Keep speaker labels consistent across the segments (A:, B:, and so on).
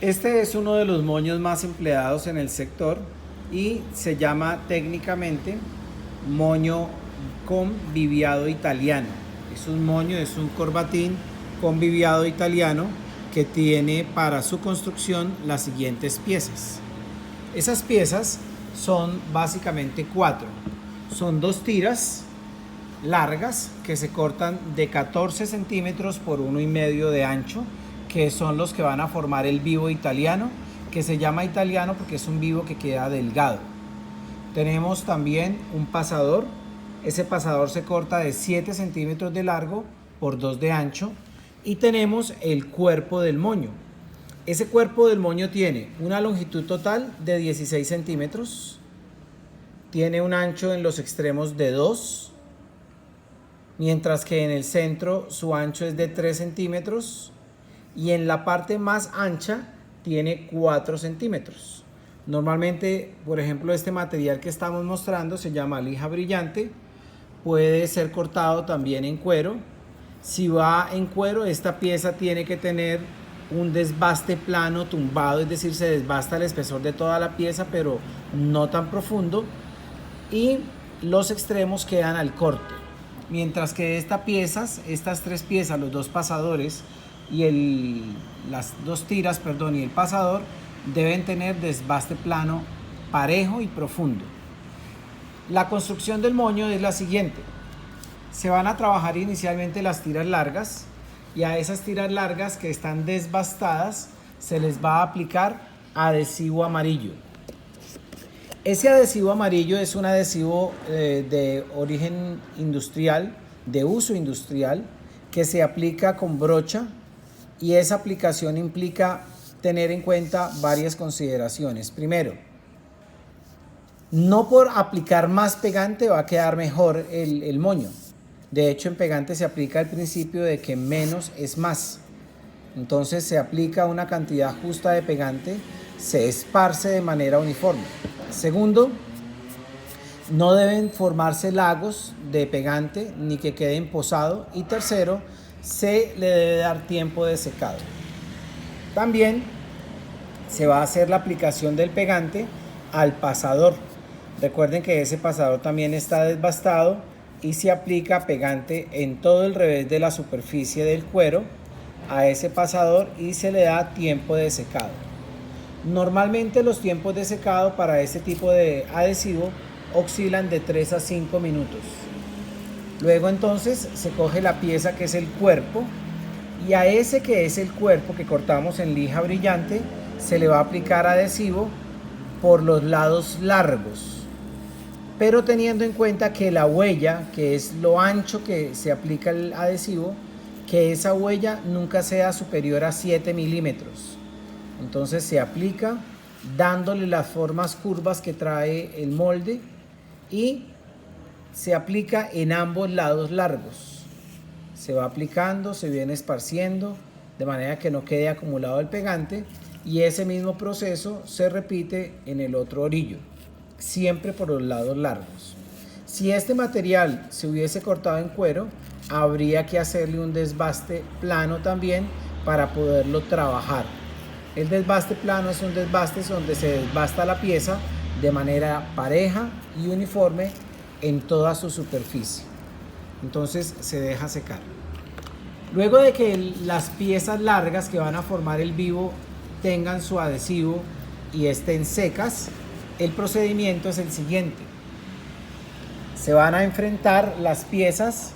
A: Este es uno de los moños más empleados en el sector y se llama técnicamente moño con viviado italiano. Es un moño, es un corbatín con viviado italiano que tiene para su construcción las siguientes piezas. Esas piezas son básicamente 4. Son 2 tiras largas que se cortan de 14 centímetros por 1,5 de ancho, que son los que van a formar el vivo italiano, que se llama italiano porque es un vivo que queda delgado. Tenemos también un pasador. Ese pasador se corta de 7 centímetros de largo por 2 de ancho. Y tenemos el cuerpo del moño. Ese cuerpo del moño tiene una longitud total de 16 centímetros. Tiene un ancho en los extremos de 2, mientras que en el centro su ancho es de 3 centímetros. Y en la parte más ancha tiene 4 centímetros. Normalmente, por ejemplo, este material que estamos mostrando se llama lija brillante. Puede ser cortado también en cuero. Si va en cuero, esta pieza tiene que tener un desbaste plano tumbado, es decir, se desbasta el espesor de toda la pieza, pero no tan profundo. Y los extremos quedan al corte. Mientras que estas 3 piezas, los 2 pasadores y las 2 tiras, y el pasador, deben tener desbaste plano parejo y profundo. La construcción del moño es la siguiente. Se van a trabajar inicialmente las tiras largas y a esas tiras largas que están desbastadas se les va a aplicar adhesivo amarillo. Ese adhesivo amarillo es un adhesivo de origen industrial, de uso industrial, que se aplica con brocha, y esa aplicación implica tener en cuenta varias consideraciones. Primero, no por aplicar más pegante va a quedar mejor el moño. De hecho, en pegante se aplica el principio de que menos es más. Entonces se aplica una cantidad justa de pegante, se esparce de manera uniforme. Segundo, no deben formarse lagos de pegante ni que quede posado. Y tercero, se le debe dar tiempo de secado. También se va a hacer la aplicación del pegante al pasador. Recuerden que ese pasador también está desbastado y se aplica pegante en todo el revés de la superficie del cuero a ese pasador y se le da tiempo de secado. Normalmente los tiempos de secado para este tipo de adhesivo oscilan de 3 a 5 minutos. Luego entonces se coge la pieza que es el cuerpo y a ese que es el cuerpo que cortamos en lija brillante se le va a aplicar adhesivo por los lados largos, pero teniendo en cuenta que la huella, que es lo ancho que se aplica el adhesivo, que esa huella nunca sea superior a 7 milímetros. Entonces se aplica dándole las formas curvas que trae el molde y se aplica en ambos lados largos. Se va aplicando, se viene esparciendo de manera que no quede acumulado el pegante, y ese mismo proceso se repite en el otro orillo, siempre por los lados largos. Si este material se hubiese cortado en cuero, habría que hacerle un desbaste plano también para poderlo trabajar. El desbaste plano es un desbaste donde se desbasta la pieza de manera pareja y uniforme en toda su superficie. Entonces se deja secar. Luego de que las piezas largas que van a formar el vivo tengan su adhesivo y estén secas, el procedimiento es el siguiente. Se van a enfrentar las piezas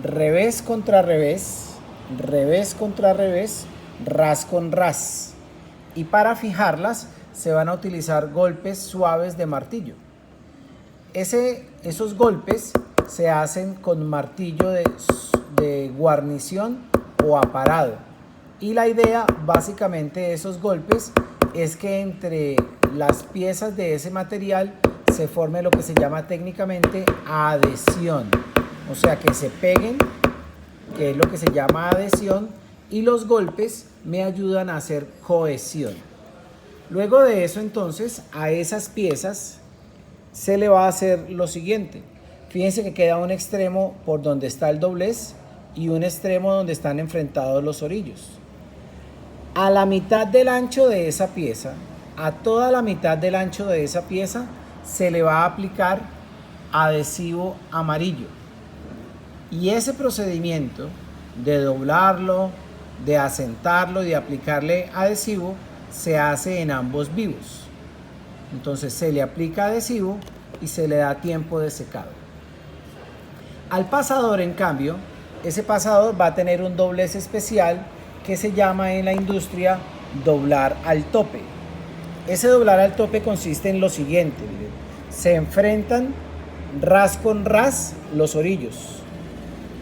A: revés contra revés, revés contra revés, ras con ras. Y para fijarlas se van a utilizar golpes suaves de martillo. Esos golpes se hacen con martillo de guarnición o aparado. Y la idea básicamente de esos golpes es que entre las piezas de ese material se forme lo que se llama técnicamente adhesión. O sea, que se peguen, que es lo que se llama adhesión, y los golpes me ayudan a hacer cohesión. Luego de eso, entonces, a esas piezas se le va a hacer lo siguiente. Fíjense que queda un extremo por donde está el doblez y un extremo donde están enfrentados los orillos. A la mitad del ancho de esa pieza, a toda la mitad del ancho de esa pieza, se le va a aplicar adhesivo amarillo. Y ese procedimiento de doblarlo, de asentarlo y de aplicarle adhesivo se hace en ambos vivos. Entonces se le aplica adhesivo y se le da tiempo de secado. Al pasador, en cambio, ese pasador va a tener un doblez especial que se llama en la industria doblar al tope. Ese doblar al tope consiste en lo siguiente: miren, se enfrentan ras con ras los orillos,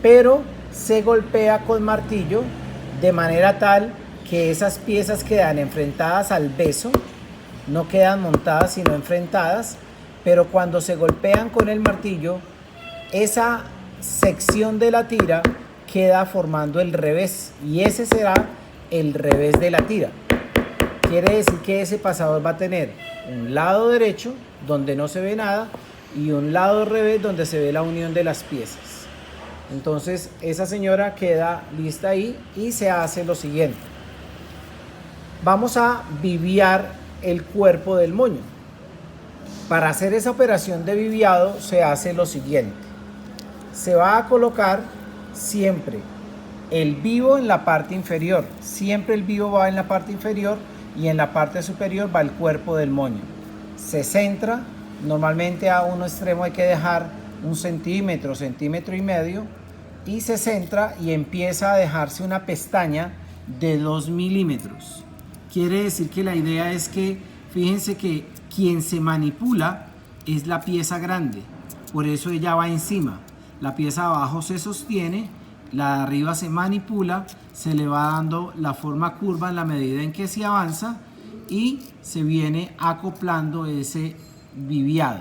A: pero se golpea con martillo de manera tal que esas piezas quedan enfrentadas al beso, no quedan montadas sino enfrentadas, pero cuando se golpean con el martillo, esa sección de la tira queda formando el revés, y ese será el revés de la tira. Quiere decir que ese pasador va a tener un lado derecho donde no se ve nada y un lado revés donde se ve la unión de las piezas. Entonces esa señora queda lista ahí y se hace lo siguiente. Vamos a viviar el cuerpo del moño. Para hacer esa operación de viviado se hace lo siguiente. Se va a colocar siempre el vivo en la parte inferior. Siempre el vivo va en la parte inferior y en la parte superior va el cuerpo del moño. Se centra, normalmente a un extremo hay que dejar 1 centímetro, centímetro y medio, y se centra y empieza a dejarse una pestaña de 2 milímetros. Quiere decir que la idea es que, fíjense que quien se manipula es la pieza grande, por eso ella va encima. La pieza de abajo se sostiene, la de arriba se manipula, se le va dando la forma curva en la medida en que se avanza y se viene acoplando ese viviado.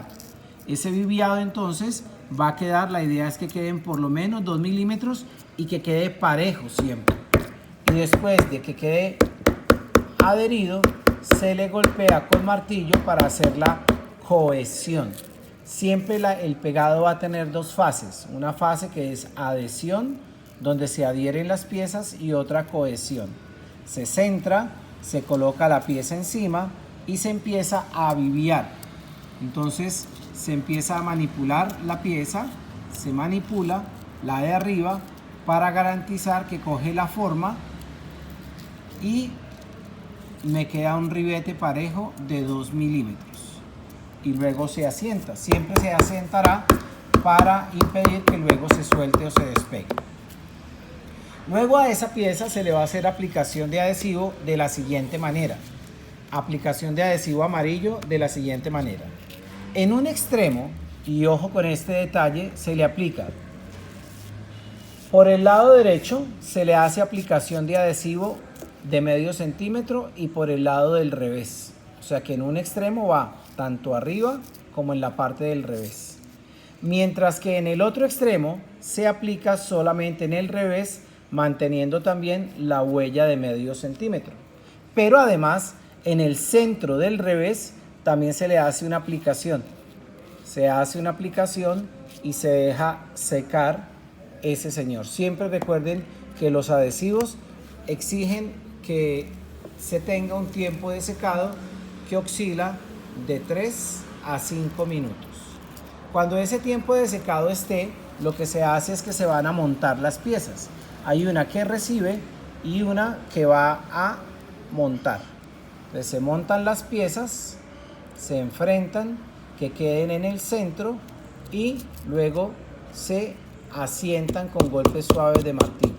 A: Ese viviado entonces va a quedar, la idea es que queden por lo menos 2 milímetros y que quede parejo siempre. Y después de que quede adherido, se le golpea con martillo para hacer la cohesión. Siempre el pegado va a tener 2 fases, una fase que es adhesión, donde se adhieren las piezas, y otra cohesión. Se centra, se coloca la pieza encima y se empieza a viviar. Entonces se empieza a manipular la pieza, se manipula la de arriba para garantizar que coge la forma y me queda un ribete parejo de 2 milímetros. Y luego se asienta, siempre se asentará para impedir que luego se suelte o se despegue. Luego a esa pieza se le va a hacer aplicación de adhesivo de la siguiente manera. Aplicación de adhesivo amarillo de la siguiente manera. En un extremo, y ojo con este detalle, se le aplica por el lado derecho, se le hace aplicación de adhesivo de medio centímetro, y por el lado del revés. O sea que en un extremo va tanto arriba como en la parte del revés. Mientras que en el otro extremo se aplica solamente en el revés, manteniendo también la huella de medio centímetro. Pero además, en el centro del revés también se le hace una aplicación. Se hace una aplicación y se deja secar ese señor. Siempre recuerden que los adhesivos exigen que se tenga un tiempo de secado que oscila de 3 a 5 minutos. Cuando ese tiempo de secado esté, lo que se hace es que se van a montar las piezas. Hay una que recibe y una que va a montar. Entonces se montan las piezas, se enfrentan, que queden en el centro, y luego se asientan con golpes suaves de martillo.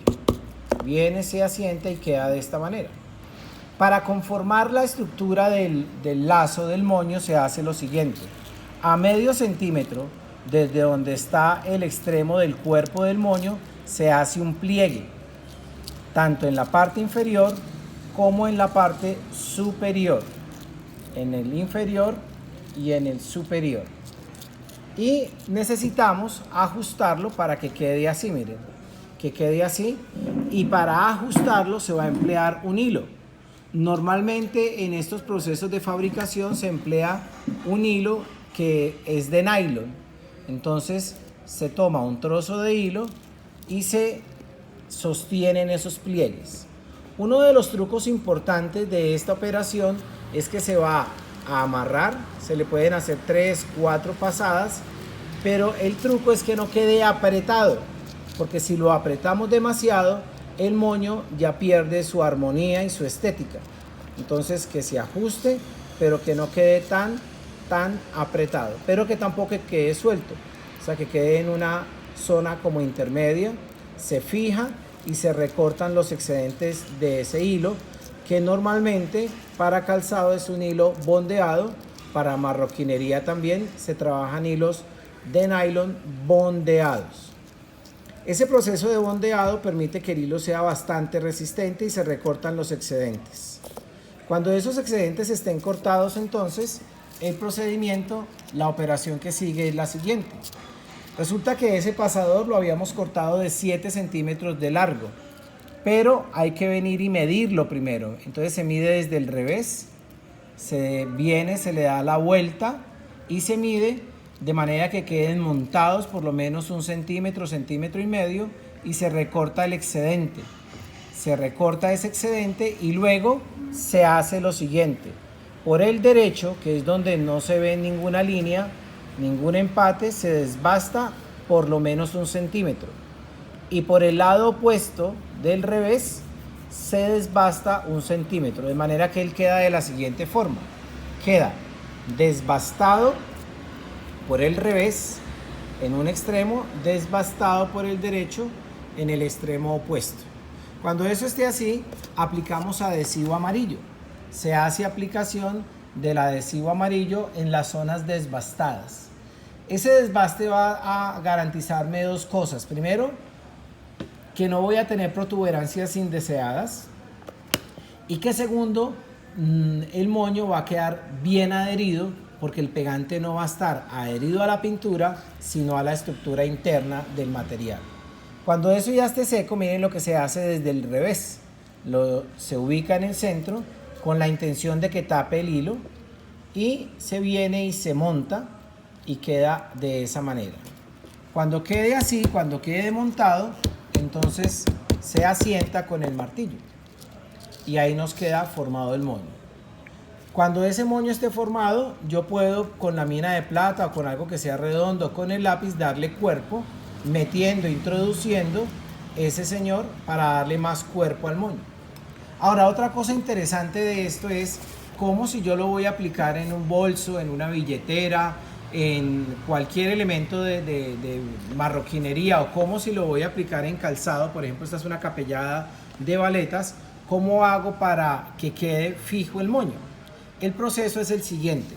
A: Viene, se asienta y queda de esta manera. Para conformar la estructura del lazo del moño se hace lo siguiente. A medio centímetro, desde donde está el extremo del cuerpo del moño, se hace un pliegue, tanto en la parte inferior como en la parte superior, en el inferior y en el superior. Y necesitamos ajustarlo para que quede así, miren, que quede así, y para ajustarlo se va a emplear un hilo. Normalmente en estos procesos de fabricación se emplea un hilo que es de nylon. Entonces se toma un trozo de hilo y se sostienen esos pliegues. Uno de los trucos importantes de esta operación es que se va a amarrar, se le pueden hacer 3, 4 pasadas, pero el truco es que no quede apretado, porque si lo apretamos demasiado, el moño ya pierde su armonía y su estética. Entonces que se ajuste, pero que no quede tan apretado, pero que tampoco quede suelto, o sea que quede en una zona como intermedia, se fija y se recortan los excedentes de ese hilo, que normalmente para calzado es un hilo bondeado. Para marroquinería también se trabajan hilos de nylon bondeados. Ese proceso de bondeado permite que el hilo sea bastante resistente y se recortan los excedentes. Cuando esos excedentes estén cortados, entonces el procedimiento, la operación que sigue es la siguiente. Resulta que ese pasador lo habíamos cortado de 7 centímetros de largo, pero hay que venir y medirlo primero. Entonces se mide desde el revés, se viene, se le da la vuelta y se mide de manera que queden montados por lo menos 1 centímetro, centímetro y medio, y se recorta el excedente. Se recorta ese excedente y luego se hace lo siguiente. Por el derecho, que es donde no se ve ninguna línea, ningún empate, se desbasta por lo menos 1 centímetro. Y por el lado opuesto del revés se desbasta 1 centímetro, de manera que él queda de la siguiente forma. Queda desbastado por el revés en un extremo, desbastado por el derecho en el extremo opuesto. Cuando eso esté así, aplicamos adhesivo amarillo. Se hace aplicación del adhesivo amarillo en las zonas desbastadas. Ese desbaste va a garantizarme 2 cosas. Primero, que no voy a tener protuberancias indeseadas, y que segundo, el moño va a quedar bien adherido, porque el pegante no va a estar adherido a la pintura, sino a la estructura interna del material. Cuando eso ya esté seco, miren lo que se hace desde el revés. Se ubica en el centro con la intención de que tape el hilo, y se viene y se monta y queda de esa manera. Cuando quede así, cuando quede montado, entonces se asienta con el martillo y ahí nos queda formado el moño. Cuando ese moño esté formado, yo puedo con la mina de plata o con algo que sea redondo, con el lápiz, darle cuerpo, metiendo, introduciendo ese señor para darle más cuerpo al moño. Ahora, otra cosa interesante de esto es cómo, si yo lo voy a aplicar en un bolso, en una billetera, en cualquier elemento de marroquinería, o como si lo voy a aplicar en calzado. Por ejemplo, esta es una capellada de baletas. ¿Cómo hago para que quede fijo el moño? El proceso es el siguiente.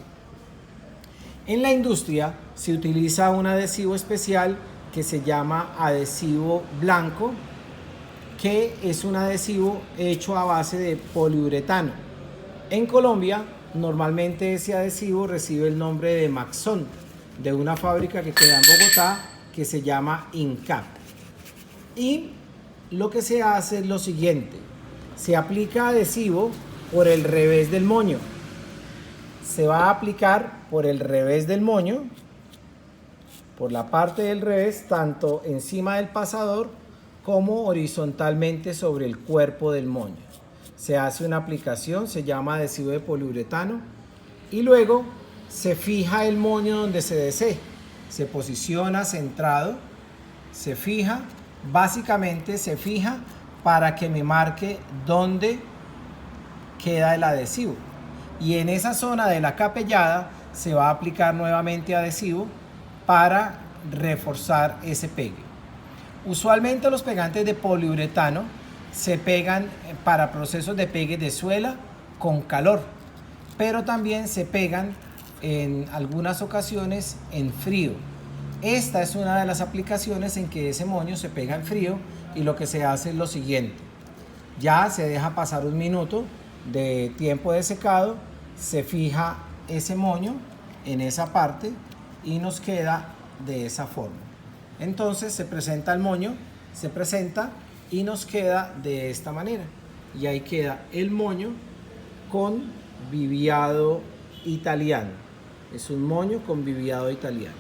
A: En la industria se utiliza un adhesivo especial que se llama adhesivo blanco, que es un adhesivo hecho a base de poliuretano. En Colombia, normalmente ese adhesivo recibe el nombre de Maxon, de una fábrica que queda en Bogotá que se llama Incap. Y lo que se hace es lo siguiente: se aplica adhesivo por el revés del moño. Se va a aplicar por el revés del moño, por la parte del revés, tanto encima del pasador como horizontalmente sobre el cuerpo del moño. Se hace una aplicación, se llama adhesivo de poliuretano, y luego se fija el moño donde se desee. Se posiciona centrado, se fija, básicamente se fija para que me marque dónde queda el adhesivo. Y en esa zona de la capellada se va a aplicar nuevamente adhesivo para reforzar ese pegue. Usualmente los pegantes de poliuretano se pegan para procesos de pegue de suela con calor, pero también se pegan en algunas ocasiones en frío. Esta es una de las aplicaciones en que ese moño se pega en frío, y lo que se hace es lo siguiente: ya se deja pasar 1 minuto de tiempo de secado, se fija ese moño en esa parte y nos queda de esa forma. Entonces se presenta el moño, se presenta y nos queda de esta manera. Y ahí queda el moño con viviado italiano. Es un moño con viviado italiano.